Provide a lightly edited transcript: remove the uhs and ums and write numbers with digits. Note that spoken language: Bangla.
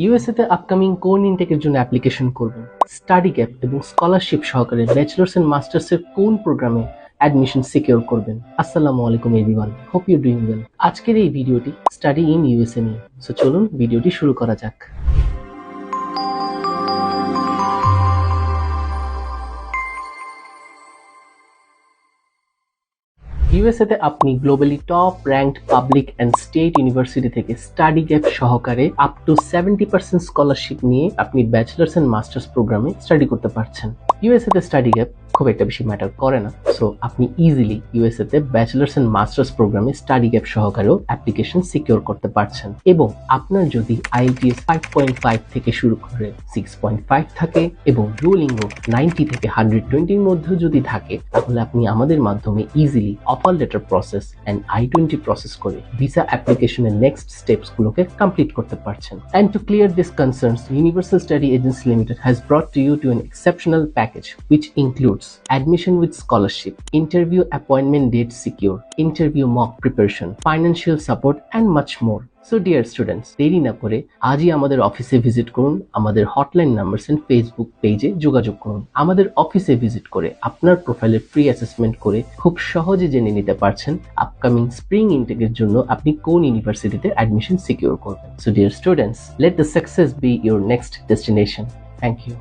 ইউএসএ তে আপকামিং কোন ইনটেকের জন্য অ্যাপ্লিকেশন করবেন, স্টাডি গ্যাপ এবং স্কলারশিপ সহকারে ব্যাচেলার্স এন্ড মাস্টার্স এর কোন প্রোগ্রামে অ্যাডমিশন সিকিউর করবেন। আসসালামু আলাইকুম everyone, hope you doing well. আজকের এই ভিডিওটি স্টাডি ইন ইউএসএ নিয়ে। সো চলুন ভিডিওটি শুরু করা যাক। ইউএসএ তে আপনি globally top ranked public and state university থেকে স্টাডি গ্যাপ সহকারে আপ টু 70% স্কলারশিপ নিয়ে আপনি ব্যাচেলার্স এন্ড মাস্টার্স প্রোগ্রামে স্টাডি করতে পারছেন। ইউএসএ তে স্টাডি গ্যাপ খুব একটা বেশি ম্যাটার করে না, সো আপনি ইজিলি ইউএসএ তে ব্যাচেলার্স এন্ড মাস্টার্স প্রোগ্রামে স্টাডি গ্যাপ সহকারেও অ্যাপ্লিকেশন সিকিউর করতে পারছেন। এবং আপনার যদি আইএলটিএস 5.5 থেকে শুরু করে 6.5 থাকে এবং ডুওলিঙ্গো 90 থেকে 120 এর মধ্যে যদি থাকে, তাহলে আপনি আমাদের মাধ্যমে easily offer letter process and I-20 process করে ভিসা অ্যাপ্লিকেশনের নেক্সট স্টেপস গুলোকে কমপ্লিট করতে পারছেন। And to clear this concerns, universal study agency limited has brought to you to an exceptional package which includes admission with scholarship, interview appointment date secure, interview mock preparation, financial support and much more. So dear students, দেরি না করে আজই আমাদের অফিসে ভিজিট করুন, আমাদের হটলাইন নাম্বার এন্ড ফেসবুক পেজে যোগাযোগ করুন। আমাদের অফিসে ভিজিট করে আপনার প্রোফাইলের ফ্রি অ্যাসেসমেন্ট করে খুব সহজে জেনে নিতে পারছেন আপকামিং স্প্রিং ইনটেকের জন্য আপনি কোন ইউনিভার্সিটিতে অ্যাডমিশন সিকিউর করবেন। So dear students, let the success be your next destination. Thank you.